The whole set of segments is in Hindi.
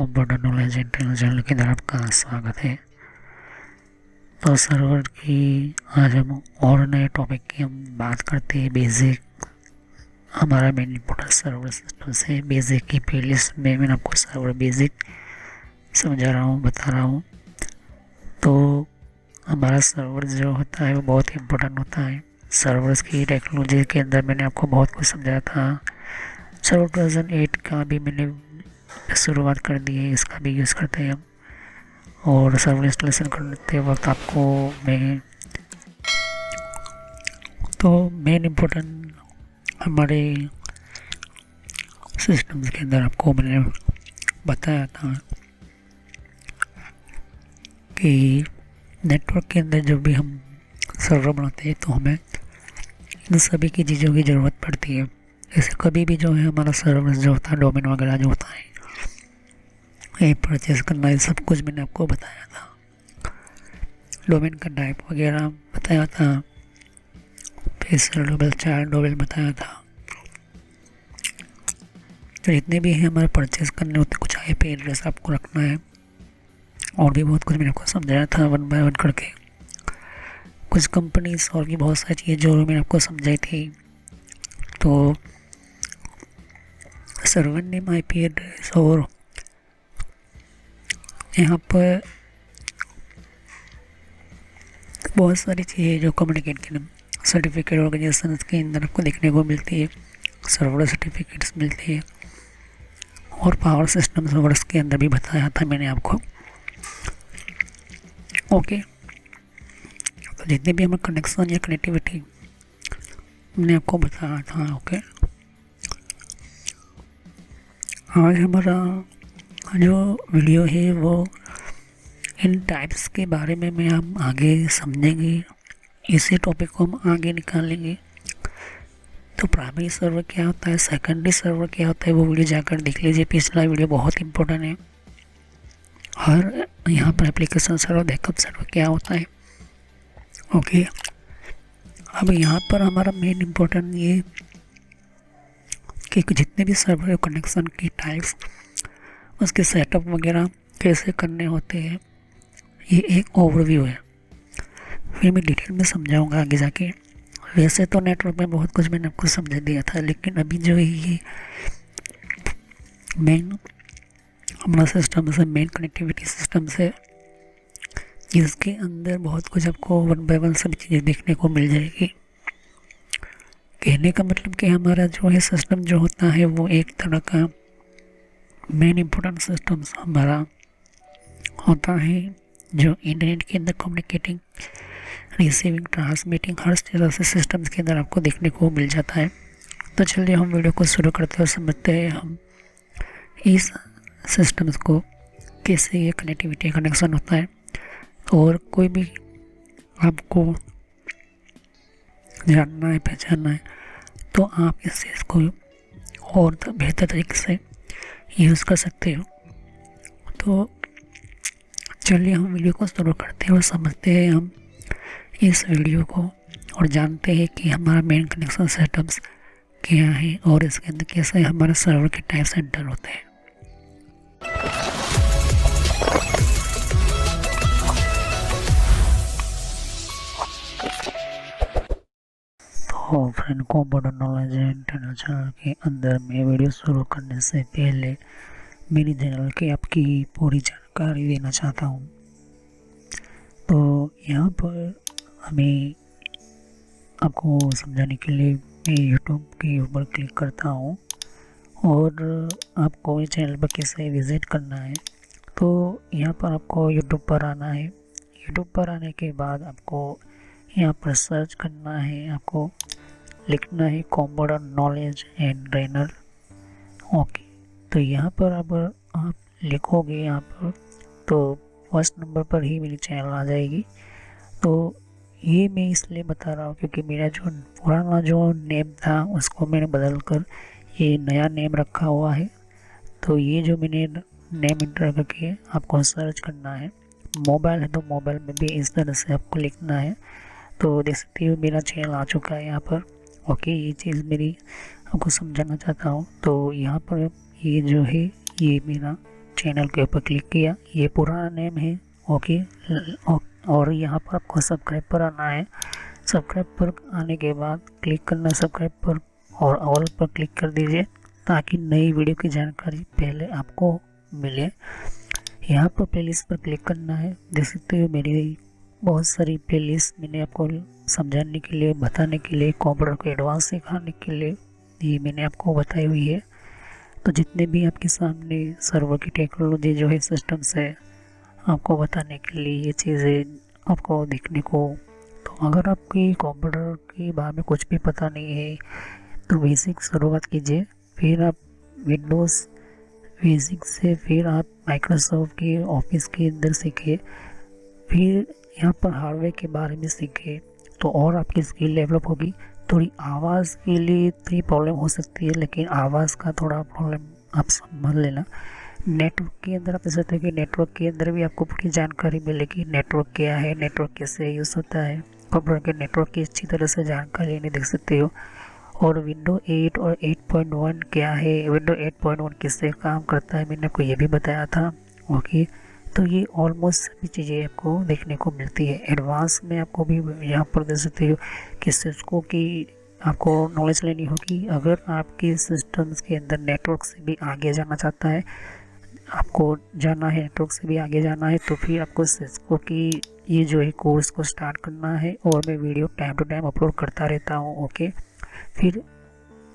कंप्यूटर नॉलेज इंटरनल चैनल की तरफ आपका स्वागत है। तो सर्वर की आज हम और नए टॉपिक की हम बात करते हैं। बेसिक हमारा मेन इंपॉर्टेंट सर्वर सिस्टम से बेसिक की प्लेलिस्ट में मैंने आपको सर्वर बेसिक समझा रहा हूँ, बता रहा हूँ। तो हमारा सर्वर जो होता है वो बहुत इम्पोर्टेंट होता है। सर्वर्स की टेक्नोलॉजी के अंदर मैंने आपको बहुत कुछ समझाया था। सर्वर वर्जन 8 का भी मैंने शुरुआत कर दी है, इसका भी यूज़ करते हैं हम। और सर्वर इंस्टॉलेशन करते वक्त आपको मेन इम्पोर्टेंट हमारे सिस्टम्स के अंदर आपको मैंने बताया था कि नेटवर्क के अंदर जब भी हम सर्वर बनाते हैं तो हमें इन सभी की चीज़ों की ज़रूरत पड़ती है। जैसे कभी भी जो है हमारा सर्वर जो होता है, डोमेन वगैरह जो होता है, ये परचेस करना, ये सब कुछ मैंने आपको बताया था। डोमेन का टाइप वगैरह बताया था, फेसर डोमेन, चाइल्ड डोमेन बताया था। तो जितने भी हैं हमारे परचेस करने होते, कुछ IP एड्रेस आपको रखना है और भी बहुत कुछ मैंने आपको समझाया था वन बाय वन करके। कुछ कंपनीज और भी बहुत सारी चीज़ें जो मैंने आपको समझाई थी। तो सर्वर नेम, IP एड्रेस और यहाँ पर बहुत सारी चीज़ें जो कम्युनिकेट के सर्टिफिकेट ऑर्गेनाइजेशन के अंदर आपको देखने को मिलती है। सर्वर सर्टिफिकेट्स मिलती है और पावर सिस्टम सर्वर्स के अंदर भी बताया था मैंने आपको। ओके, तो जितने भी हमारे कनेक्शन या कनेक्टिविटी मैंने आपको बताया था। ओके, आज हमारा जो वीडियो है वो इन टाइप्स के बारे में हम आगे समझेंगे। इसी टॉपिक को हम आगे निकालेंगे। तो प्राइमरी सर्वर क्या होता है, सेकेंडरी सर्वर क्या होता है, वो वीडियो जाकर देख लीजिए। पिछला वीडियो बहुत इंपॉर्टेंट है। हर यहाँ पर एप्लीकेशन सर्वर, बैकअप सर्वर क्या होता है। ओके, अब यहाँ पर हमारा मेन इम्पोर्टेंट ये कि जितने भी सर्वर कनेक्शन की टाइप्स, उसके सेटअप वगैरह कैसे करने होते हैं, ये एक ओवरव्यू है। फिर मैं डिटेल में समझाऊंगा आगे जाके। वैसे तो नेटवर्क में बहुत कुछ मैंने आपको समझा दिया था, लेकिन अभी जो है ये मेन हमारा सिस्टम से, मेन कनेक्टिविटी सिस्टम से, जिसके अंदर बहुत कुछ आपको वन बाय वन सभी चीज़ें देखने को मिल जाएगी। कहने का मतलब कि हमारा जो है सिस्टम जो होता है वो एक तरह का मेन इम्पोर्टेंट सिस्टम हमारा होता है, जो इंटरनेट के अंदर कम्युनिकेटिंग, रिसीविंग, ट्रांसमिटिंग हर तरह से सिस्टम्स के अंदर आपको देखने को मिल जाता है। तो चलिए हम वीडियो को शुरू करते हैं और समझते हैं हम इस सिस्टम्स को कैसे ये कनेक्टिविटी कनेक्शन होता है। और कोई भी आपको जानना है, पहचानना है, तो आप इस चीज़ को और बेहतर तरीके से यूज़ कर सकते हो। तो चलिए हम वीडियो को शुरू करते हैं और समझते हैं हम इस वीडियो को और जानते हैं कि हमारा मेन कनेक्शन सेटअप्स क्या है और इसके अंदर कैसे हमारे सर्वर के टाइप सेंटर होते हैं। तो friend, computer knowledge internal channel के अंदर मैं वीडियो शुरू करने से पहले मेरी चैनल की आपकी पूरी जानकारी देना चाहता हूँ। तो यहाँ पर हमें आपको समझाने के लिए मैं यूट्यूब के ऊपर क्लिक करता हूँ और आपको इस चैनल पर कैसे विज़िट करना है। तो यहाँ पर आपको यूट्यूब पर आना है। यूट्यूब पर आने के बाद आपको यहाँ पर सर्च करना है, आपको लिखना है computer knowledge and trainer. Okay, तो यहाँ पर अब आप लिखोगे यहाँ पर, तो फर्स्ट नंबर पर ही मेरी चैनल आ जाएगी। तो ये मैं इसलिए बता रहा हूँ क्योंकि मेरा जो पुराना जो नेम था उसको मैंने बदल कर ये नया नेम रखा हुआ है। तो ये जो मैंने नेम इंटर करके आपको सर्च करना है। मोबाइल है तो मोबाइल में भी इस तरह से आपको लिखना है। तो देख सकते हो मेरा चैनल आ चुका है यहाँ पर। ओके, ये चीज़ मेरी आपको समझाना चाहता हूँ। तो यहाँ पर ये जो है ये मेरा चैनल के ऊपर क्लिक किया, ये पुराना नेम है, ओके। और यहाँ पर आपको सब्सक्राइब पर आना है। सब्सक्राइब पर आने के बाद क्लिक करना है सब्सक्राइब पर और ऑल पर क्लिक कर दीजिए ताकि नई वीडियो की जानकारी पहले आपको मिले। यहाँ पर प्लेलिस्ट पर क्लिक करना है। देख सकते हो मेरी बहुत सारी प्लेलिस्ट मैंने आपको समझाने के लिए, बताने के लिए, कंप्यूटर को एडवांस सिखाने के लिए ये मैंने आपको बताई हुई है। तो जितने भी आपके सामने सर्वर की टेक्नोलॉजी जो है, सिस्टम्स है, आपको बताने के लिए ये चीज़ें आपको देखने को। तो अगर आपकी कंप्यूटर के बारे में कुछ भी पता नहीं है तो बेसिक शुरुआत कीजिए, फिर आप विंडोज़ बेसिक से फिर आप माइक्रोसॉफ्ट के ऑफिस के अंदर सीखिए, फिर यहाँ पर हार्डवेयर के बारे में सीखिए तो और आपकी स्किल डेवलप होगी। थोड़ी आवाज़ के लिए थोड़ी प्रॉब्लम हो सकती है, लेकिन आवाज़ का थोड़ा प्रॉब्लम आप समझ लेना। नेटवर्क के अंदर आप देख सकते हो कि नेटवर्क के अंदर भी आपको पूरी जानकारी मिलेगी, नेटवर्क क्या है, नेटवर्क कैसे यूज़ होता है, कंप्यूटर के नेटवर्क की अच्छी तरह से जानकारी नहीं देख सकते हो। और विंडो 8 और 8.1 क्या है, विंडो 8.1 किससे काम करता है, मैंने आपको ये भी बताया था, ओके। तो ये ऑलमोस्ट सभी चीज़ें आपको देखने को मिलती है। एडवांस में आपको भी यहाँ पर देख सकते हो कि सिस्को की आपको नॉलेज लेनी होगी। अगर आपके सिस्टम्स के अंदर नेटवर्क से भी आगे जाना चाहता है, आपको जाना है नेटवर्क से भी आगे जाना है, तो फिर आपको सिस्को की ये जो है कोर्स को स्टार्ट करना है। और मैं video time to time upload करता रहता हूँ, ओके। फिर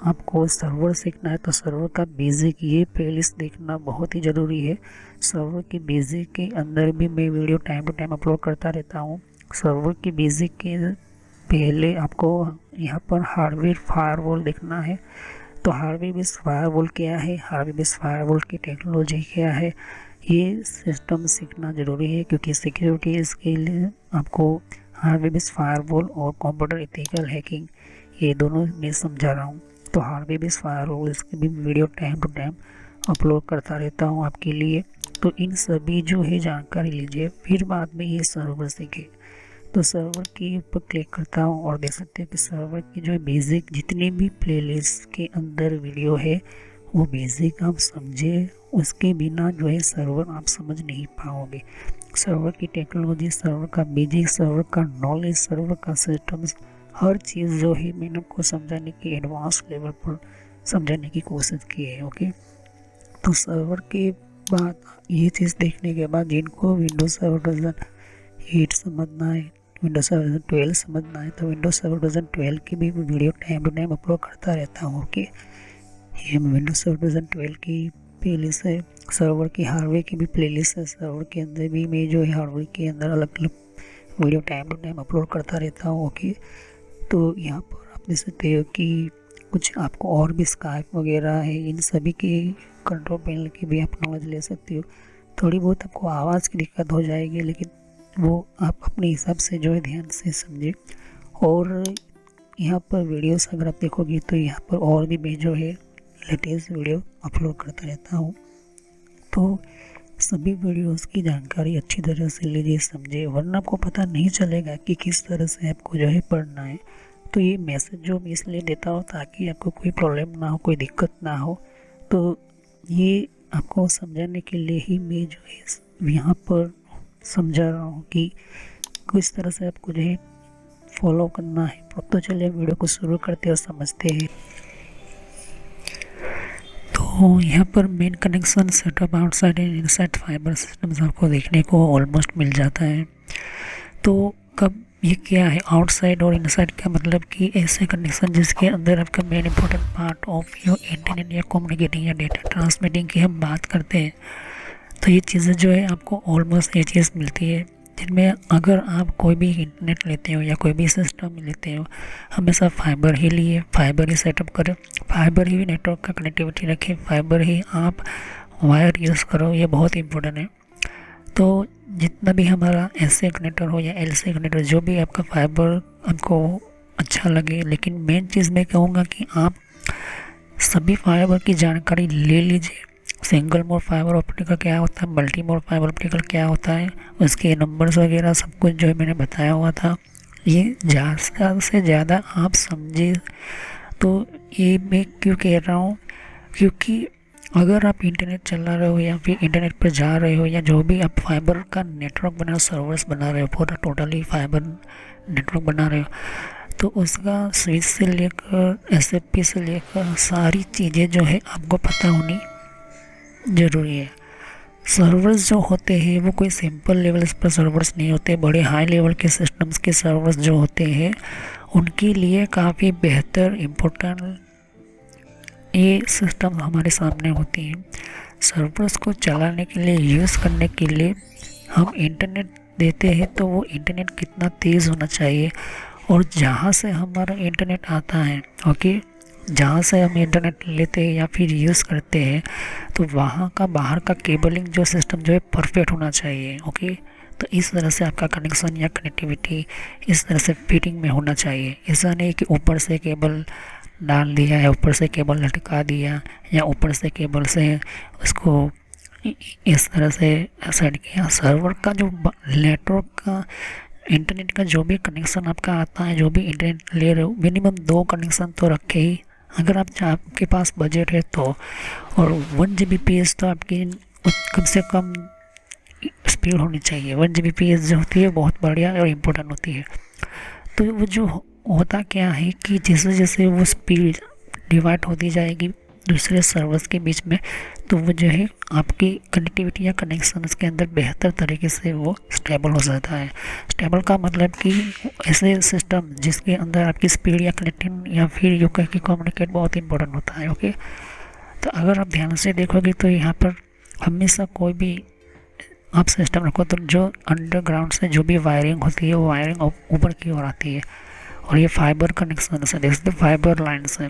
आपको सर्वर सीखना है तो सर्वर का बेसिक ये प्लेलिस्ट देखना बहुत ही ज़रूरी है। सर्वर की बेसिक के अंदर भी मैं video time to time upload करता रहता हूँ। सर्वर की बेसिक के पहले आपको यहाँ पर हार्डवेयर फायरवॉल देखना है। तो हार्डवेयर बेस्ड फायरवॉल क्या है, हार्डवेयर बेस्ड फायरवॉल की टेक्नोलॉजी क्या है, ये सिस्टम सीखना ज़रूरी है, क्योंकि सिक्योरिटी इसके लिए आपको हार्डवेयर बेस्ड फायरवॉल और कंप्यूटर एथिकल हैकिंग ये दोनों मैं समझा रहा हूँ। तो हार्डवेयर बेस्ड फायरवॉल इसके भी video time to time upload करता रहता हूँ आपके लिए। तो इन सभी जो है जानकारी लीजिए, फिर बाद में ये सर्वर सीखे। तो सर्वर के ऊपर क्लिक करता हूँ और देख सकते हैं कि सर्वर की जो है बेसिक जितनी भी प्लेलिस्ट के अंदर वीडियो है वो बेसिक आप समझे, उसके बिना जो है सर्वर आप समझ नहीं पाओगे। सर्वर की टेक्नोलॉजी, सर्वर का बेसिक, सर्वर का नॉलेज, सर्वर का सिस्टम्स, हर चीज़ जो है मैंने आपको समझाने की एडवांस लेवल पर समझाने की कोशिश की है, ओके। तो सर्वर के बाद ये चीज़ देखने के बाद जिनको विंडोज सर्वर वर्जन 8 समझना है, विंडोज सर्वर वर्जन 12 समझना है, तो विंडोज सर्वर वर्जन 12 की भी video time to time upload करता रहता हूँ, ओके। ये विंडोज सर्वर वर्जन 12 की प्लेलिस्ट है। सर्वर की हार्डवेयर की भी प्लेलिस्ट है। सर्वर के अंदर भी मैं जो है हार्डवेयर के अंदर अलग अलग video time to time upload करता रहता हूँ, ओके। तो यहाँ पर आप देख सकते हो कि कुछ आपको और भी स्काइप वगैरह है, इन सभी की कंट्रोल पैनल की भी आप नॉलेज ले सकते हो। थोड़ी बहुत आपको आवाज़ की दिक्कत हो जाएगी, लेकिन वो आप अपने हिसाब से जो है ध्यान से समझे। और यहाँ पर वीडियोस अगर आप देखोगे तो यहाँ पर और भी मैं जो है लेटेस्ट वीडियो अपलोड करता रहता हूँ। तो सभी वीडियोस की जानकारी अच्छी तरह से लीजिए, समझे, वरना आपको पता नहीं चलेगा कि किस तरह से आपको जो है पढ़ना है। तो ये मैसेज जो मैं इसलिए देता हूँ ताकि आपको कोई प्रॉब्लम ना हो, कोई दिक्कत ना हो। तो ये आपको समझाने के लिए ही मैं जो है यहाँ पर समझा रहा हूँ कि किस तरह से आपको जो है फॉलो करना है। तो चलिए वीडियो को शुरू करते और समझते हैं। तो यहाँ पर main connection, setup, outside and inside fibre systems आपको देखने को ऑलमोस्ट मिल जाता है। तो कब ये क्या है आउटसाइड और इनसाइड का मतलब कि ऐसे कनेक्शन जिसके अंदर आपका main important part of your internet या कम्युनिकेटिंग या डेटा ट्रांसमिटिंग की हम बात करते हैं। तो ये चीज़ें जो है आपको ऑलमोस्ट ये चीज़ मिलती है, जिनमें अगर आप कोई भी इंटरनेट लेते हो या कोई भी सिस्टम लेते हो, हमेशा फाइबर ही लिए, फाइबर ही सेटअप करें, फाइबर ही नेटवर्क का कनेक्टिविटी रखें, फाइबर ही आप वायर यूज़ करो, ये बहुत इंपॉर्टेंट है। तो जितना भी हमारा एसए कनेक्टर हो या एलसी कनेक्टर, जो भी आपका फाइबर आपको अच्छा लगे, लेकिन मेन चीज़ मैं कहूँगा कि आप सभी फाइबर की जानकारी ले लीजिए। सिंगल मोड फाइबर ऑप्टिकल क्या होता है, मल्टी मोड फाइबर ऑप्टिकल क्या होता है, उसके नंबर्स वगैरह सब कुछ जो है मैंने बताया हुआ था। ये ज़्यादा से ज़्यादा आप समझे। तो ये मैं क्यों कह रहा हूँ, क्योंकि अगर आप इंटरनेट चला रहे हो या फिर इंटरनेट पर जा रहे हो या जो भी आप फाइबर का नेटवर्क बना रहे हो, सर्वर्स बना रहे हो, पूरा टोटली फाइबर नेटवर्क बना रहे हो, तो उसका स्विच से लेकर एसएफपी से लेकर सारी चीज़ें जो है आपको पता होनी ज़रूरी है। सर्वर्स जो होते हैं वो कोई सिंपल लेवल पर सर्वर्स नहीं होते, बड़े हाई लेवल के सिस्टम्स के सर्वर्स जो होते हैं उनके लिए काफ़ी बेहतर इम्पोर्टेंट ये सिस्टम हमारे सामने होती हैं। सर्वर्स को चलाने के लिए, यूज़ करने के लिए हम इंटरनेट देते हैं, तो वो इंटरनेट कितना तेज़ होना चाहिए, और जहाँ से हमारा इंटरनेट आता है, ओके, जहाँ से हम इंटरनेट लेते हैं या फिर यूज़ करते हैं, तो वहाँ का बाहर का केबलिंग जो सिस्टम जो है परफेक्ट होना चाहिए, ओके। तो इस तरह से आपका कनेक्शन या कनेक्टिविटी इस तरह से फिटिंग में होना चाहिए। ऐसा नहीं कि ऊपर से केबल डाल दिया या ऊपर से केबल लटका दिया या ऊपर से केबल से उसको इस तरह से सेट किया। सर्वर का जो नेटवर्क का, इंटरनेट का जो भी कनेक्शन आपका आता है, जो भी इंटरनेट ले रहे हो, मिनिमम 2 कनेक्शन तो रखे ही, अगर आपके पास बजट है तो। और 1 Gbps तो आपकी कम से कम स्पीड होनी चाहिए। 1 Gbps जो होती है बहुत बढ़िया और इम्पोर्टेंट होती है। तो वो जो होता क्या है कि जैसे जैसे वो स्पीड डिवाइड होती जाएगी दूसरे सर्वर्स के बीच में, तो वो जो है आपकी कनेक्टिविटी या कनेक्शन के अंदर बेहतर तरीके से वो स्टेबल हो जाता है। स्टेबल का मतलब कि ऐसे सिस्टम जिसके अंदर आपकी स्पीड या कनेक्टिंग या फिर यू कह के कम्युनिकेट बहुत इंपॉर्टेंट होता है, ओके। तो अगर आप ध्यान से देखोगे तो यहाँ पर हमेशा कोई भी आप सिस्टम रखो तो जो अंडरग्राउंड से जो भी वायरिंग होती है वो वायरिंग ऊपर की ओर आती है, और ये फाइबर कनेक्शन से देखते फाइबर लाइन से।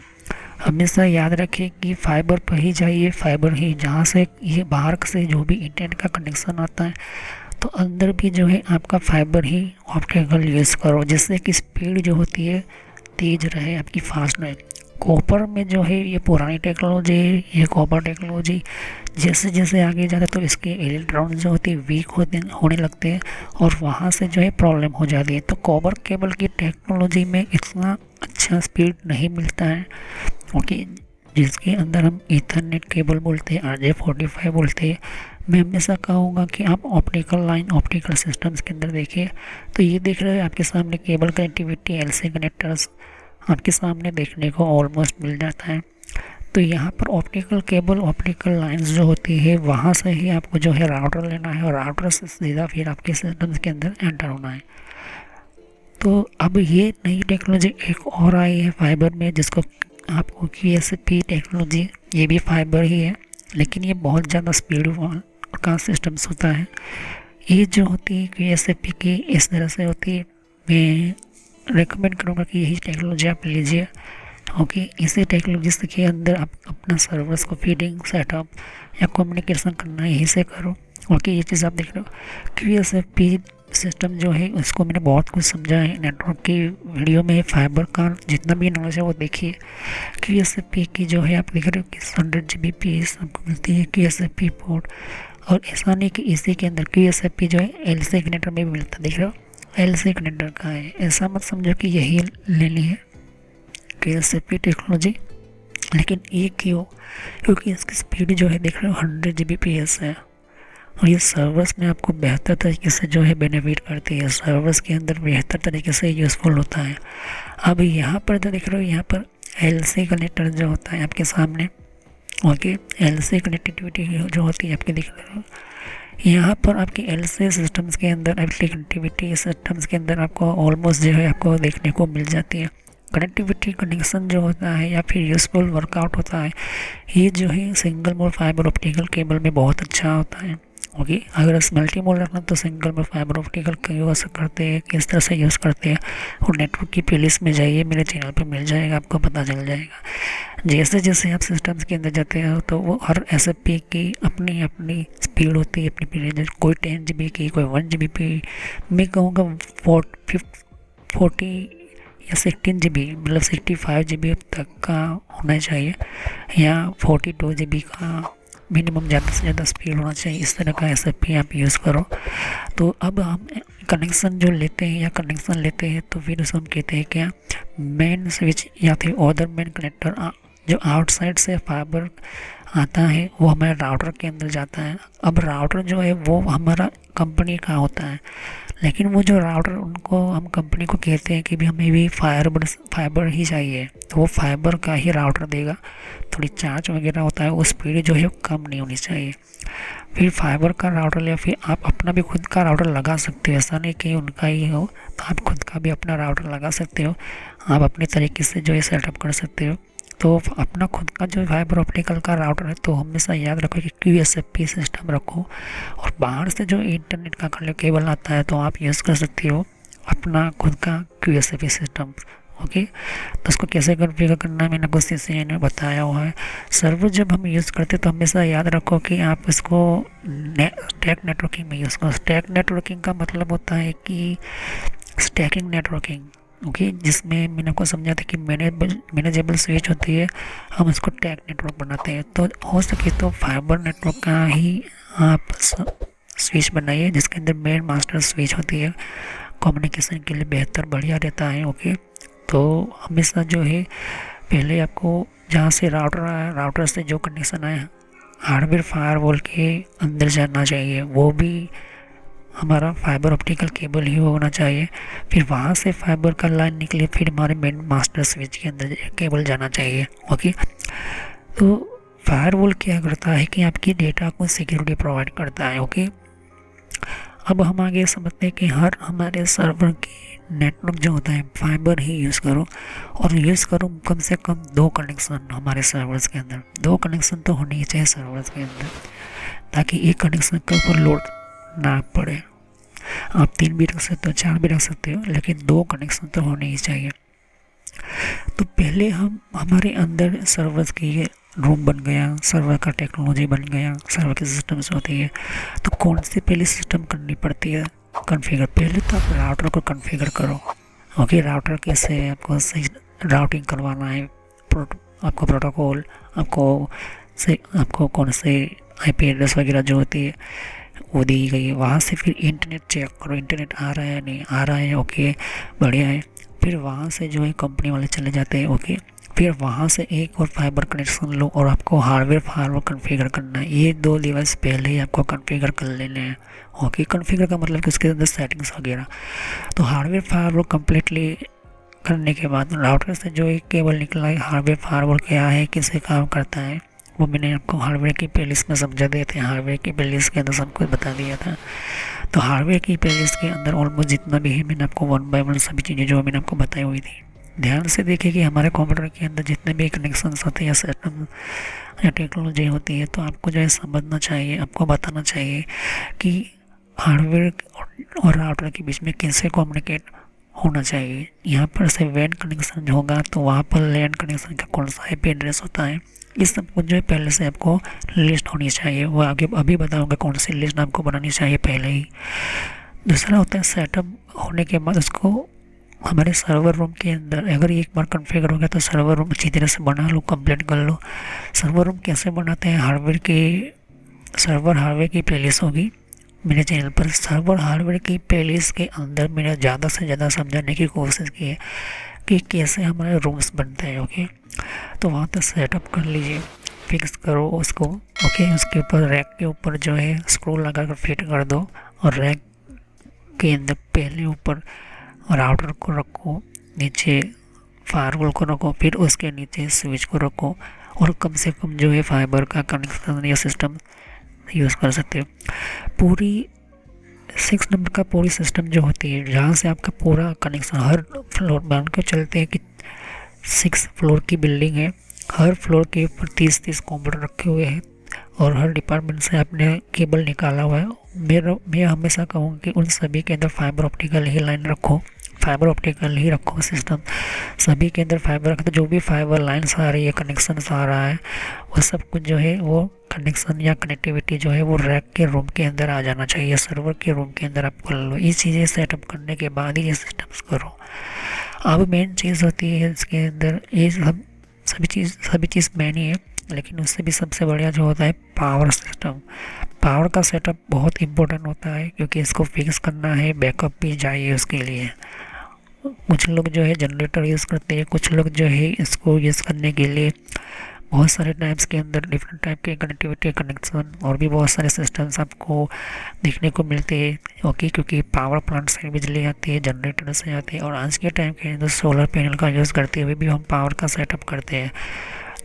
हमेशा याद रखिए कि फाइबर पर ही जाइए, फाइबर ही, जहाँ से ये बाहर से जो भी इंटरनेट का कनेक्शन आता है तो अंदर भी जो है आपका फाइबर ही ऑप्टिकल यूज़ करो, जिससे कि स्पीड जो होती है तेज़ रहे, आपकी फास्ट रहे। कॉपर में जो है ये पुरानी टेक्नोलॉजी है, ये कॉपर टेक्नोलॉजी जैसे जैसे आगे जाता है तो इसके इलेक्ट्रॉन जो होते हैं वीक होने लगते हैं और वहाँ से जो है प्रॉब्लम हो जाती है। तो कॉपर केबल की टेक्नोलॉजी में इतना अच्छा स्पीड नहीं मिलता है, ओके, जिसके अंदर हम ईथरनेट केबल बोलते हैं, RJ45 बोलते हैं। मैं हमेशा कहूँगा कि आप ऑप्टिकल लाइन, ऑप्टिकल सिस्टम्स के अंदर देखिए, तो ये देख रहे हैं आपके सामने केबल कनेक्टिविटी, LC कनेक्टर्स आपके सामने देखने को ऑलमोस्ट मिल जाता है। तो यहाँ पर ऑप्टिकल केबल, ऑप्टिकल लाइंस जो होती है वहाँ से ही आपको जो है राउटर लेना है और राउटर से सीधा फिर आपके सिस्टम्स के अंदर एंटर होना है। तो अब ये नई टेक्नोलॉजी एक और आई है फाइबर में, जिसको आपको QSFP टेक्नोलॉजी, ये भी फाइबर ही है लेकिन ये बहुत ज़्यादा स्पीड का सिस्टम्स होता है। ये जो होती है QSFP की इस तरह से होती है। मैं रेकमेंड करूँगा कि यही टेक्नोलॉजी आप लीजिए, ओके। इसी टेक्नोलॉजी के अंदर आप अपना सर्वर्स को फीडिंग, सेटअप या कम्युनिकेशन करना यहीं से करो, ओके। ये चीज़ आप देख रहे हो। QSFP सिस्टम जो है उसको मैंने बहुत कुछ समझा है नेटवर्क की वीडियो में, फाइबर का जितना भी नॉलेज है वो देखिए। QSFP की जो है आप देख रहे हो कि 100 Gbps आपको मिलती है QSFP पोर्ट, और ऐसा नहीं कि इसी के अंदर QSFP जो है LC कनेक्टर में भी मिलता है, देख रहे हो LC कनेक्टर का है। ऐसा मत समझो कि यही लेनी है QSFP टेक्नोलॉजी, लेकिन ये क्यों? क्योंकि इसकी स्पीड जो है देख रहे हो 100 Gbps है, और ये सर्वर्स में आपको बेहतर तरीके से जो है बेनिफिट करती है, सर्वर्स के अंदर बेहतर तरीके से यूज़फुल होता है। अब यहाँ पर तो देख रहे हो यहाँ पर LC कनेक्टर जो होता है आपके सामने, ओके, LC कनेक्टिविटी जो होती है आपके दिख रहे हो यहाँ पर आपके LC सिस्टम्स के अंदर, LC कनेक्टिविटी सिस्टम्स के अंदर आपको ऑलमोस्ट जो है आपको देखने को मिल जाती है। कनेक्टिविटी कनेक्शन जो होता है या फिर यूज़फुल वर्कआउट होता है, ये जो है single mode fibre optical cable में बहुत अच्छा होता है, ओके। अगर मल्टी मोड रखना तो सिंगल मोड फाइबर ऑप्टिकल का यूज़ करते हैं, किस तरह से यूज़ करते हैं, और नेटवर्क की प्लेलिस्ट में जाइए, मेरे चैनल पर मिल जाएगा, आपको पता चल जाएगा। जैसे जैसे आप सिस्टम्स के अंदर जाते हो तो वो हर SFP की अपनी अपनी स्पीड होती है, अपनी अपनी, कोई 10 GB की, कोई 1 GB, मैं कहूँगा 40 या 16 GB, मतलब 65 GB तक का होना चाहिए, या 42 GB का मिनिमम ज़्यादा से ज़्यादा स्पीड होना चाहिए। इस तरह का SFP आप यूज़ करो। तो अब हम कनेक्शन जो लेते हैं या कनेक्शन लेते हैं तो फिर उसको हम कहते हैं क्या, मेन स्विच या फिर अदर मेन कनेक्टर, जो आउटसाइड से फाइबर आता है वो हमारे राउटर के अंदर जाता है। अब राउटर जो है वो हमारा कंपनी का होता है, लेकिन वो जो राउटर उनको हम कंपनी को कहते हैं कि भी हमें भी फाइबर ही चाहिए, तो वो फाइबर का ही राउटर देगा। थोड़ी चार्ज वगैरह होता है, वो स्पीड जो है वो कम नहीं होनी चाहिए। फिर फाइबर का राउटर या फिर आप अपना भी खुद का राउटर लगा सकते हो, ऐसा नहीं कि उनका ही हो, तो आप खुद का भी अपना राउटर लगा सकते हो। आप अपने तरीके से जो है सेटअप कर सकते हो। तो अपना खुद का जो फाइबर ऑप्टिकल का राउटर है, तो हमेशा याद रखो कि QSFP सिस्टम रखो। और बाहर से जो इंटरनेट का केबल आता है तो आप यूज़ कर सकते हो अपना खुद का QSFP सिस्टम। ओके, तो उसको कैसे कॉन्फ़िगर करना है मैंने कुछ CCNA ने बताया हुआ है। सर्वर जब हम यूज़ करते हैं तो हमेशा याद रखो कि आप इसको स्टैक नेटवर्किंग में यूज़ करो। स्टैक नेटवर्किंग का मतलब होता है कि स्टैकिंग नेटवर्किंग, ओके, जिसमें मैंने आपको समझा था कि मैनेजेबल स्विच होती है, हम उसको टैग नेटवर्क बनाते हैं। तो हो सके तो फाइबर नेटवर्क का ही आप स्विच बनाइए जिसके अंदर मेन मास्टर स्विच होती है, कम्युनिकेशन के लिए बेहतर बढ़िया रहता है। ओके, तो हमेशा जो है पहले आपको जहाँ से राउटर आया, राउटर से जो कनेक्शन आया हार्डवेयर फायरवॉल के अंदर जाना चाहिए, वो भी हमारा फाइबर ऑप्टिकल केबल ही होना चाहिए। फिर वहाँ से फाइबर का लाइन निकले, फिर हमारे मेन मास्टर स्विच के अंदर केबल जाना चाहिए। ओके, तो फायरवॉल क्या करता है कि आपकी डेटा को सिक्योरिटी प्रोवाइड करता है। ओके, अब हम आगे समझते हैं कि हर हमारे सर्वर की नेटवर्क जो होता है फाइबर ही यूज़ करो, और यूज़ करो कम से कम 2 कनेक्शन हमारे सर्वर्स के अंदर। 2 कनेक्शन तो होने ही चाहिए सर्वर्स के अंदर, ताकि एक कनेक्शन के ऊपर लोड ना पड़े। आप 3 भी रख सकते हो, 4 भी रख सकते हो, लेकिन 2 कनेक्शन तो होने ही चाहिए। तो पहले हम हमारे अंदर सर्वर्स की रूम बन गया, सर्वर का टेक्नोलॉजी बन गया, सर्वर की सिस्टम्स होती है, तो कौन सी पहले सिस्टम करनी पड़ती है कॉन्फ़िगर। पहले तो आप राउटर को कॉन्फ़िगर करो। ओके, राउटर कैसे आपको सही राउटिंग करवाना है, आपको प्रोटोकॉल, आपको कौन से IP एड्रेस वगैरह जो होती है वो दी गई है। वहाँ से फिर इंटरनेट चेक करो, इंटरनेट आ रहा है नहीं आ रहा है, ओके बढ़िया है। फिर वहाँ से जो है कंपनी वाले चले जाते हैं। ओके, फिर वहाँ से एक और फाइबर कनेक्शन लो और आपको हार्डवेयर फायरवॉल कॉन्फ़िगर करना है। ये 2 डिवाइस पहले ही आपको कॉन्फ़िगर कर लेने हैं। ओके, कॉन्फ़िगर का मतलब कि उसके अंदर सेटिंग्स वगैरह। तो हार्डवेयर फायरवॉल कम्प्लीटली करने के बाद राउटर से जो एक केबल निकला है, हार्डवेयर फायरवॉल क्या है, किससे काम करता है, वो मैंने आपको हार्डवेयर की प्लेलिस्ट में समझा दिए थे। हार्डवेयर की प्लेलिस्ट के अंदर सब कुछ बता दिया था। तो हार्डवेयर की प्लेलिस्ट के अंदर ऑलमोस्ट जितना भी है मैंने आपको 1 बाय 1 सभी चीज़ें जो मैंने आपको बताई हुई थी। ध्यान से देखिए कि हमारे कंप्यूटर के अंदर जितने भी कनेक्शंस होते हैं या सिस्टम या टेक्नोलॉजी होती है, तो आपको जो है समझना चाहिए, आपको बताना चाहिए कि हार्डवेयर और राउटर के बीच में कैसे कम्युनिकेट होना चाहिए। यहाँ पर से वैन कनेक्शन होगा तो वहाँ पर लैन कनेक्शन का कौन सा IP एड्रेस होता है, इस सब कुछ जो है पहले से आपको लिस्ट होनी चाहिए। वो आगे अभी बताऊंगा कौन सी लिस्ट आपको बनानी चाहिए पहले ही। दूसरा होता है सेटअप होने के बाद उसको हमारे सर्वर रूम के अंदर अगर एक बार कॉन्फ़िगर हो गया तो सर्वर रूम अच्छी तरह से बना लो, कंप्लीट कर लो। सर्वर रूम कैसे बनाते हैं, हार्डवेयर की प्लेलिस्ट होगी मेरे चैनल पर। सर्वर हार्डवेयर की प्लेलिस्ट के अंदर मैंने ज़्यादा से ज़्यादा समझाने की कोशिश की है कि कैसे हमारे रूम्स बनते हैं। ओके, तो वहाँ तक सेटअप कर लीजिए, फिक्स करो उसको। ओके, उसके ऊपर रैक के ऊपर जो है स्क्रू लगा कर फिट कर दो, और रैक के अंदर पहले ऊपर राउटर को रखो, नीचे फायरवॉल को रखो, फिर उसके नीचे स्विच को रखो, और कम से कम जो है फाइबर का कनेक्शन या सिस्टम यूज़ कर सकते हो। पूरी 6 नंबर का पूरी सिस्टम जो होती है, जहाँ से आपका पूरा कनेक्शन हर फ्लोर मान के चलते हैं कि 6 फ्लोर की बिल्डिंग है, हर फ्लोर के ऊपर 30-30 कंप्यूटर रखे हुए हैं, और हर डिपार्टमेंट से आपने केबल निकाला हुआ है। मैं हमेशा कहूँगा कि उन सभी के अंदर फाइबर ऑप्टिकल ही लाइन रखो, फाइबर ऑप्टिकल ही रखो सिस्टम। सभी के अंदर फाइबर रखो, तो जो भी फाइबर लाइन्स आ रही है, कनेक्शन आ रहा है, वो सब कुछ जो है वो कनेक्शन या कनेक्टिविटी जो है वो रैक के रूम के अंदर आ जाना चाहिए, सर्वर के रूम के अंदर आप कर लो। ये चीज़ें सेटअप करने के बाद ही ये सिस्टम्स करो। अब मेन चीज़ होती है इसके अंदर, ये सभी चीज़ मेन ही है, लेकिन उससे भी सबसे बढ़िया जो होता है पावर सिस्टम। पावर का सेटअप बहुत इम्पोर्टेंट होता है, क्योंकि इसको फिक्स करना है, बैकअप भी चाहिए उसके लिए। कुछ लोग जो है जनरेटर यूज़ करते हैं, कुछ लोग जो है इसको यूज़ करने के लिए बहुत सारे टाइप्स के अंदर डिफरेंट टाइप के कनेक्टिविटी कनेक्शन और भी बहुत सारे सिस्टम्स आपको देखने को मिलते हैं। ओके, क्योंकि पावर प्लांट से बिजली आती है, जनरेटर से आती है, और आज के टाइम के अंदर सोलर पैनल का यूज़ करते हुए भी हम पावर का सेटअप करते हैं।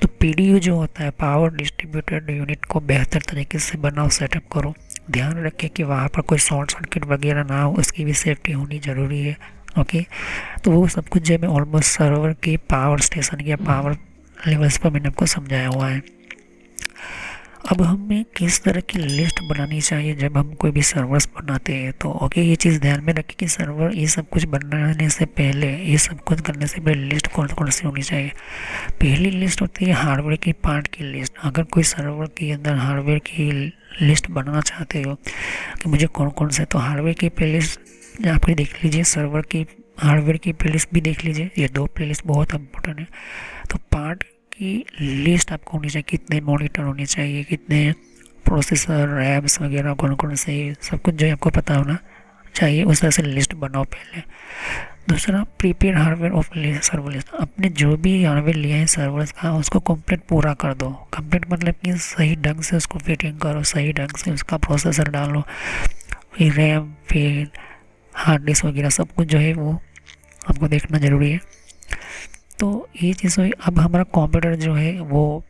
तो पीडीयू जो होता है, पावर डिस्ट्रीब्यूटेड यूनिट, को बेहतर तरीके से बनाओ, सेटअप करो। ध्यान रखें कि वहाँ पर कोई शॉर्ट सर्किट वगैरह ना हो, उसकी भी सेफ्टी होनी ज़रूरी है। ओके, तो वो सब कुछ जो मैं ऑलमोस्ट सर्वर की पावर स्टेशन या पावर लेवल्स पर मैंने आपको समझाया हुआ है। अब हमें किस तरह की लिस्ट बनानी चाहिए जब हम कोई भी सर्वर्स बनाते हैं, तो ओके, ये चीज़ ध्यान में रखें कि सर्वर ये सब कुछ बनाने से पहले, ये सब कुछ करने से पहले लिस्ट कौन कौन सी होनी चाहिए। पहली लिस्ट होती है हार्डवेयर की पार्ट की लिस्ट। अगर कोई सर्वर के अंदर हार्डवेयर की लिस्ट बनाना चाहते हो कि मुझे कौन कौन से, तो हार्डवेयर की प्लेलिस्ट आप देख लीजिए, सर्वर की हार्डवेयर की प्लेलिस्ट भी देख लीजिए। ये दो प्लेलिस्ट बहुत इंपॉर्टेंट है। तो पार्ट की लिस्ट आपको होनी चाहिए, कितने मॉनिटर होने चाहिए, कितने प्रोसेसर, रैम्स वगैरह, कौन कौन से, सब कुछ जो है आपको पता होना चाहिए। उस तरह से लिस्ट बनाओ पहले। दूसरा, prepaid hardware of server list. अपने जो भी हार्डवेयर लिए हैं सर्वर्स का, उसको कंप्लीट पूरा कर दो। कंप्लीट मतलब कि सही ढंग से उसको फिटिंग करो, सही ढंग से उसका प्रोसेसर डालो, फिर रैम, फिर हार्ड डिस्क वगैरह सब कुछ जो है वो आपको देखना ज़रूरी है। तो ये चीज़ हुई। अब हमारा कंप्यूटर जो है वो,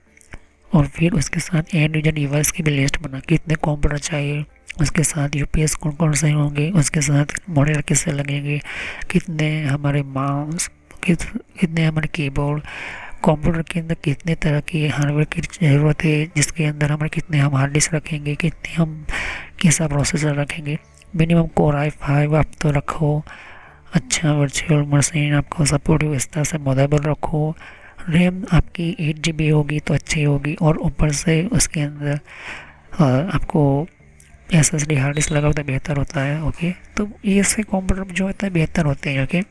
और फिर उसके साथ एंड यूजर डिवाइस की भी लिस्ट बना, कितने कंप्यूटर चाहिए, उसके साथ यूपीएस कौन कौन से होंगे, उसके साथ मॉनिटर किससे लगेंगे, कितने हमारे माउस, कितने हमारे कीबोर्ड, कंप्यूटर के अंदर कितने तरह की हार्डवेयर की ज़रूरत है, जिसके अंदर हमारे कितने हम हार्ड डिस्क रखेंगे, कितने हम कैसा प्रोसेसर रखेंगे। मिनिमम कोर i5 आप तो रखो, अच्छा वर्चुअल मशीन आपको सपोर्ट हो, इस तरह से मदरबोर्ड रखो। रैम आपकी 8 GB होगी तो अच्छी होगी, और ऊपर से उसके अंदर आपको SSD हार्ड डिस्क लगा तो बेहतर होता है। ओके, तो ये से कंप्यूटर जो होता है बेहतर होते हैं। ओके,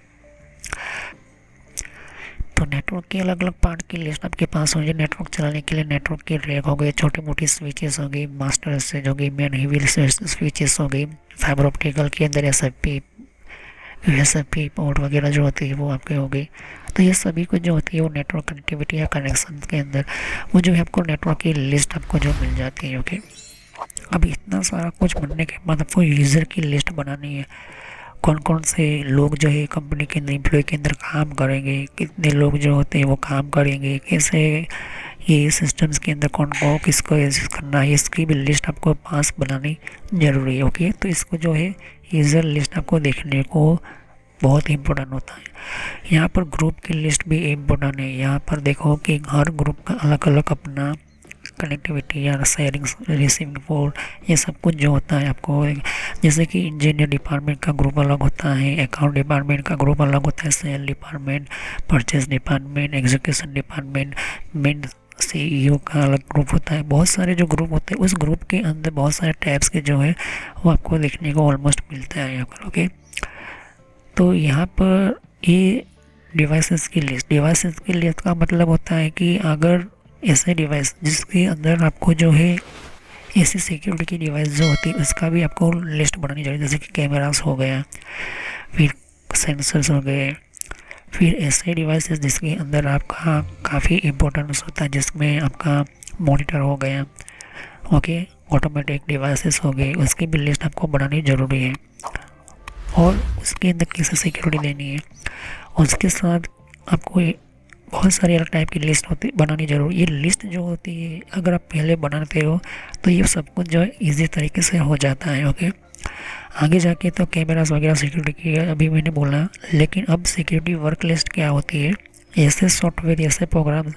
तो नेटवर्क के अलग अलग पार्ट की लिस्ट आपके पास होगी। नेटवर्क चलाने के लिए नेटवर्क की रैक हो गई, छोटी मोटी स्विचेस हो गई, मास्टर स्विच हो गई, मेन हेवी स्विचेस हो गई, फाइबर ऑप्टिकल के अंदर यूएसएफपी पोर्ट वगैरह जो होती है वो आपके हो गई। तो ये सभी कुछ जो होती है वो नेटवर्क कनेक्टिविटी या कनेक्शन के अंदर वो जो है आपको नेटवर्क की लिस्ट आपको जो मिल जाती है। ओके, अब इतना सारा कुछ बनने के बाद आपको यूज़र की लिस्ट बनानी है। कौन कौन से लोग जो है कंपनी के अंदर, एम्प्लॉय के अंदर काम करेंगे, कितने लोग जो होते हैं वो काम करेंगे, कैसे ये सिस्टम्स के अंदर कौन को किसको एक्सेस करना है, इसकी भी लिस्ट आपको पास बनानी ज़रूरी है। ओके, तो इसको जो है यूज़र लिस्ट आपको देखने को बहुत ही इम्पोर्टेंट होता है। यहाँ पर ग्रुप की लिस्ट भी इम्पोर्टेंट है। यहाँ पर देखो कि हर ग्रुप का अलग अलग अपना कनेक्टिविटी या शेयरिंग, रिसीविंग पोर्ट, ये सब कुछ जो होता है आपको, जैसे कि इंजीनियर डिपार्टमेंट का ग्रुप अलग होता है, अकाउंट डिपार्टमेंट का ग्रुप अलग होता है, sale department, purchase department, execution department, main CEO का अलग ग्रुप होता है। बहुत सारे जो ग्रुप होते हैं, उस ग्रुप के अंदर बहुत सारे टैब्स के जो है वो आपको देखने को ऑलमोस्ट मिलता है यहाँ पर। ओके, तो यहाँ पर ये डिवाइसेस की लिस्ट का मतलब होता है कि अगर ऐसे डिवाइस जिसके अंदर आपको जो है ऐसी सिक्योरिटी की डिवाइस जो होती है उसका भी आपको लिस्ट बनानी चाहिए, जैसे कि कैमरास हो गया, फिर सेंसर्स हो गए, फिर ऐसे डिवाइसेस जिसके अंदर आपका काफ़ी इम्पोर्टेंस होता है, जिसमें आपका मॉनिटर हो गया। ओके, ऑटोमेटिक डिवाइसेस हो गए, उसकी भी लिस्ट आपको बनानी ज़रूरी है, और उसके अंदर कैसे सिक्योरिटी देनी है। उसके साथ आपको बहुत सारी अलग टाइप की लिस्ट बनानी जरूरी। ये लिस्ट जो होती है अगर आप पहले बनाते हो तो ये सब कुछ जो है ईजी तरीके से हो जाता है। ओके, आगे जाके तो कैमरास वगैरह सिक्योरिटी की अभी मैंने बोला, लेकिन अब सिक्योरिटी वर्क लिस्ट क्या होती है, ऐसे सॉफ्टवेयर, ऐसे प्रोग्राम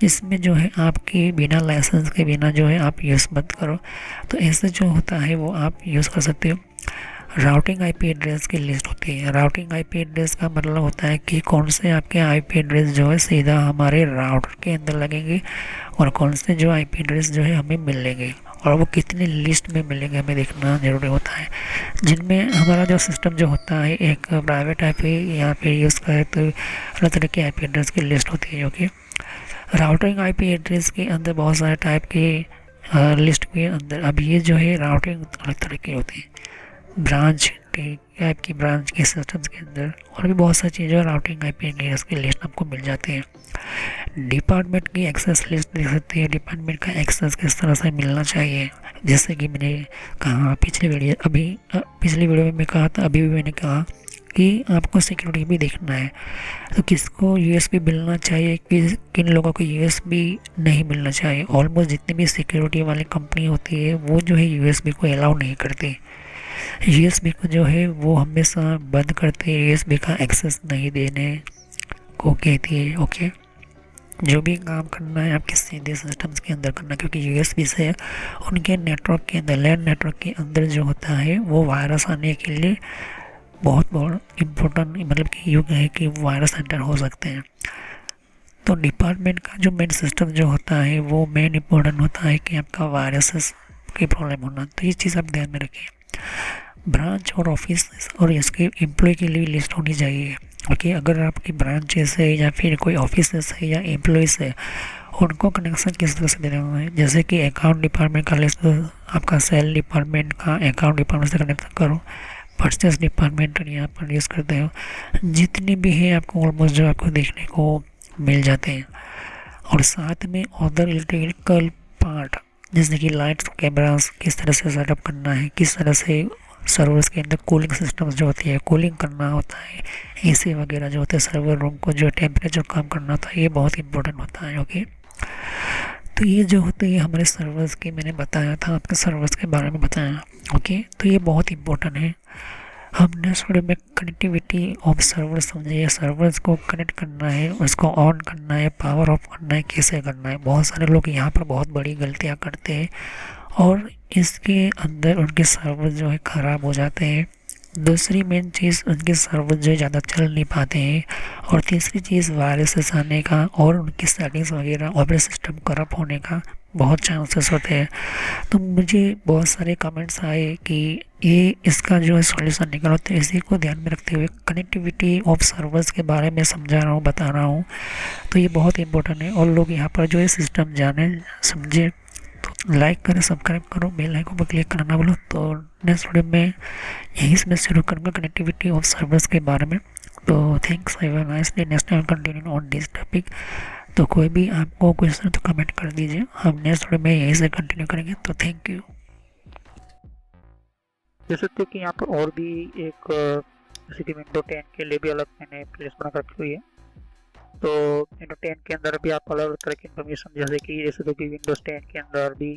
जिसमें जो है आपके बिना लाइसेंस के बिना जो है आप यूज़ मत करो, तो ऐसे जो होता है वो आप यूज़ कर सकते हो। राउटिंग आईपी एड्रेस की लिस्ट होती है। राउटिंग आईपी एड्रेस का मतलब होता है कि कौन से आपके आईपी एड्रेस जो है सीधा हमारे राउटर के अंदर लगेंगे, और कौन से जो आईपी एड्रेस जो है हमें मिलेंगे, और वो कितनी लिस्ट में मिलेंगे हमें देखना ज़रूरी होता है। जिनमें हमारा जो सिस्टम जो होता है एक प्राइवेट आईपी यहाँ पे यूज़ करें तो अलग तरह के आईपी एड्रेस की लिस्ट होती है। ओके, राउटिंग आईपी एड्रेस के अंदर बहुत सारे टाइप के लिस्ट के अंदर अब ये जो है राउटिंग अलग तरह की होती है। ब्रांच, सिक्योरिटी आपकी ब्रांच के सिस्टम्स के अंदर, और भी बहुत सारी चीज़ें राउटिंग आईपी एड्रेस की लिस्ट आपको मिल जाती है। डिपार्टमेंट की एक्सेस लिस्ट देख सकते हैं, डिपार्टमेंट का एक्सेस किस तरह से मिलना चाहिए। जैसे कि मैंने कहा पिछली वीडियो में मैं कहा था, अभी भी मैंने कहा कि आपको सिक्योरिटी भी देखना है। तो किसको यूएसबी मिलना चाहिए, किन लोगों को यूएसबी नहीं मिलना चाहिए। ऑलमोस्ट जितनी भी सिक्योरिटी वाली कंपनी होती है वो जो है यूएसबी को अलाउ नहीं करती। यूएसबी को जो है वो हमेशा बंद करते हैं, यूएसबी का एक्सेस नहीं देने को कहती है। ओके, जो भी काम करना है आपके सीधे सिस्टम्स के अंदर करना, क्योंकि यूएसबी से उनके नेटवर्क के अंदर, लैन नेटवर्क के अंदर जो होता है वो वायरस आने के लिए बहुत इम्पोर्टेंट, मतलब कि युग है कि वायरस एंटर हो सकते हैं। तो डिपार्टमेंट का जो मेन सिस्टम जो होता है वो मेन इम्पोर्टेंट होता है कि आपका वायरसेस की प्रॉब्लम होना। तो ये चीज़ आप ध्यान में रखिए। ब्रांच और ऑफिस और इसके एम्प्लॉय के लिए लिस्ट होनी चाहिए। ओके, अगर आपकी ब्रांचेस है या फिर कोई ऑफिस है या एम्प्लॉयज़ है, उनको कनेक्शन किस तरह से देना है। जैसे कि अकाउंट डिपार्टमेंट का लिस्ट आपका सेल डिपार्टमेंट का अकाउंट डिपार्टमेंट से कनेक्ट करो, परचेस डिपार्टमेंट यहाँ पर यूज़ करते हो। जितने भी हैं आपको ऑलमोस्ट जो आपको देखने को मिल जाते हैं। और साथ में अदर इलेक्ट्रिकल पार्ट जैसे कि लाइट्स, कैमरास किस तरह से सेटअप करना है, किस तरह से सर्वर्स के अंदर कूलिंग सिस्टम्स जो होती है, कूलिंग करना होता है, एसी वगैरह जो होते हैं, सर्वर रूम को जो टेम्परेचर कम करना होता है, ये बहुत इंपॉर्टेंट होता है। ओके, तो ये जो होते हैं हमारे सर्वर्स के, मैंने बताया था आपके सर्वर्स के बारे में बताया। ओके, तो ये बहुत इंपॉर्टेंट है। हमने थोड़े में कनेक्टिविटी ऑफ सर्वर समझे, सर्वर्स को कनेक्ट करना है, उसको ऑन करना है, पावर ऑफ करना है, कैसे करना है। बहुत सारे लोग यहाँ पर बहुत बड़ी गलतियाँ करते हैं और इसके अंदर उनके सर्वर जो है ख़राब हो जाते हैं। दूसरी मेन चीज़, उनके सर्वर जो है ज़्यादा चल नहीं पाते हैं। और तीसरी चीज़, वायरसेस आने का और उनकी सेटिंग्स वगैरह, ऑपरेटिंग सिस्टम करप्ट होने का बहुत चांसेस होते हैं। तो मुझे बहुत सारे कमेंट्स आए कि ये इसका जो है सॉल्यूशन निकालो। तो इसी को ध्यान में रखते हुए कनेक्टिविटी ऑफ सर्वर्स के बारे में समझा रहा हूँ, बता रहा हूँ। तो ये बहुत इंपॉर्टेंट है और लोग यहाँ पर जो है सिस्टम जाने समझे। तो लाइक करें, सब्सक्राइब करो, बेल आइकन पर क्लिक करना ना बोलो। तो नेक्स्ट वीडियो में यहीं से मैं शुरू करूँगा कनेक्टिविटी ऑफ सर्वर्स के बारे में। तो thanks, have a nice day. Next time continue on this topic. तो कोई भी आपको क्वेश्चन तो कमेंट कर दीजिए, हम नेक्स्ट वीडियो में यहीं से कंटिन्यू करेंगे। तो थैंक यू। देख सकते हो कि यहाँ पर और भी एक जैसे कि विंडो 10 के लिए भी अलग मैंने प्लेलिस्ट बना रखी हुई है। तो विंडो 10 के अंदर भी आप अलग अलग तरह की इन्फॉर्मेशन, जैसे कि विंडोज 10 के अंदर भी,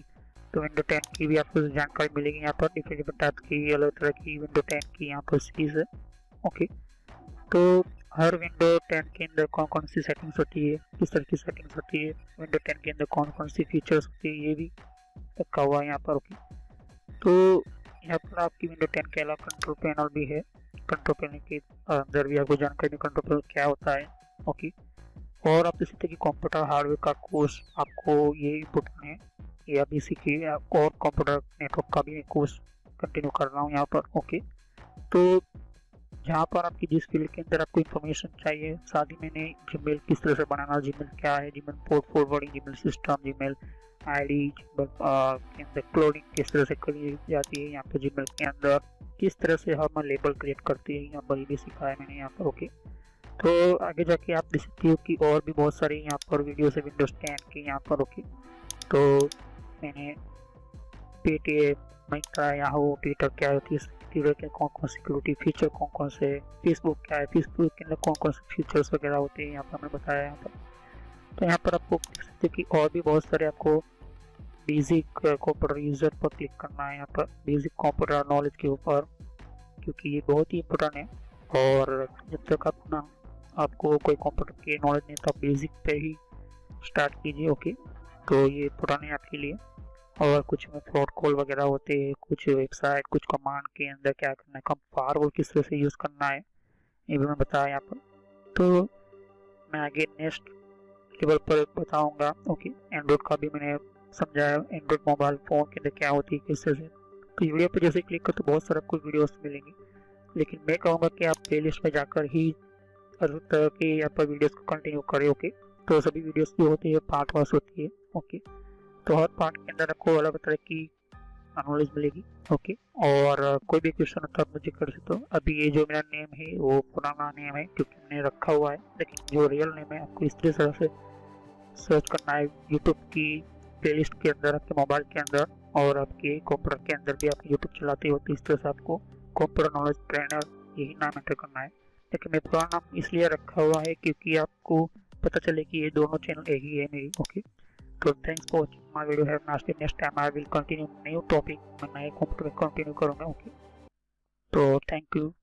तो विंडो 10 की भी आपको जानकारी मिलेगी। यहाँ पर डिफरेंट डिफरेंट टाइप की अलग तरह की विंडो 10 की यहाँ पर सीरीज है। ओके, तो हर विंडो 10 के अंदर कौन कौन सी सेटिंग्स होती है, किस तरह की सेटिंग्स होती है, विंडो 10 के अंदर कौन कौन सी फीचर्स होती है, ये भी रखा हुआ है यहाँ पर। ओके, तो यहाँ पर आपकी विंडो 10 के अलावा कंट्रोल पैनल भी है। कंट्रोल पैनल के अंदर भी आपको जानकारी, कंट्रोल पैनल क्या होता है। ओके, और आप देख सकते हैं कि कंप्यूटर हार्डवेयर का कोर्स आपको ये इम्पोर्टेंट है, या भी सीखिए। और कंप्यूटर नेटवर्क का भी कोर्स कंटिन्यू कर रहा हूँ यहाँ पर। ओके, तो जहाँ पर आपकी जिस फील्ड के अंदर आपको इन्फॉर्मेशन चाहिए, साथ ही मैंने जीमेल किस तरह से बनाना, जीमेल क्या है, Gmail port forwarding, Gmail system, Gmail ID, Gmail के अंदर क्लोनिंग किस तरह से करी जाती है, यहाँ पर जीमेल के अंदर किस तरह से हम लेबल क्रिएट करते हैं, यहाँ पर ये भी सिखाया मैंने यहाँ पर। ओके, तो आगे जाके आप देख सकते हो कि और भी बहुत सारे यहाँ पर वीडियोस है विंडोज 10 के यहाँ पर। ओके, तो मैंने पेटीएम, मिंत्रा, याहू, ट्विटर क्या होती है, ट्विटर के कौन कौन सिक्योरिटी फीचर कौन कौन से, फेसबुक क्या है, फेसबुक के अंदर कौन कौन से फीचर्स वगैरह होते हैं, यहाँ पर हमने बताया यहाँ पर। तो यहाँ पर आपको देख सकते हो कि और भी बहुत सारे आपको बेसिक कंप्यूटर यूजर पर क्लिक करना है, यहाँ पर बेसिक कंप्यूटर नॉलेज के ऊपर, क्योंकि ये बहुत ही इंपॉर्टेंट है। और जब तक आपको कोई कंप्यूटर की नॉलेज नहीं, तो आप बेसिक पे ही स्टार्ट कीजिए। ओके, तो ये इंपॉर्टेंट है आपके लिए। और कुछ में फ्रॉड कॉल वगैरह होते हैं, कुछ वेबसाइट, कुछ कमांड के अंदर क्या करना है, कम फायरवॉल किस तरह से यूज़ करना है, ये भी मैं बताया यहाँ पर। तो मैं आगे नेक्स्ट लेवल पर बताऊंगा। ओके, एंड्रॉइड का भी मैंने समझाया, एंड्रॉइड मोबाइल फ़ोन के अंदर क्या होती है, किस तरह से। तो वीडियो पर जैसे क्लिक कर तो बहुत सारे आपको वीडियोस मिलेंगी, लेकिन मैं कहूँगा कि आप प्लेलिस्ट में जाकर ही अलग तरह के यहाँ पर वीडियोस को कंटिन्यू करें। ओके, तो सभी वीडियोस जो होती है पार्ट वाइज होती है। ओके, तो हर पार्ट के अंदर आपको अलग तरह की नॉलेज मिलेगी। ओके, और कोई भी क्वेश्चन होता है मुझे कर सकते हो। अभी ये जो मेरा नेम है वो पुराना नेम है क्योंकि मैंने रखा हुआ है, लेकिन जो रियल नेम है आपको इस तरह से सर्च करना है यूट्यूब की प्लेलिस्ट के अंदर, आपके मोबाइल के अंदर, और आपके कंप्यूटर के अंदर भी आप यूट्यूब चलाते हो तो इस तरह से आपको कंप्यूटर नॉलेज ट्रेनर यही नाम एंटर करना है। लेकिन मैं पुराना नाम इसलिए रखा हुआ है क्योंकि आपको पता चले कि ये दोनों चैनल एक ही है मेरी। ओके, तो thanks for watching my video. Have nice day. Next time I will continue new topic, मैं नए कंप्यूटर में कंटिन्यू करूँगा। ओके, तो थैंक यू।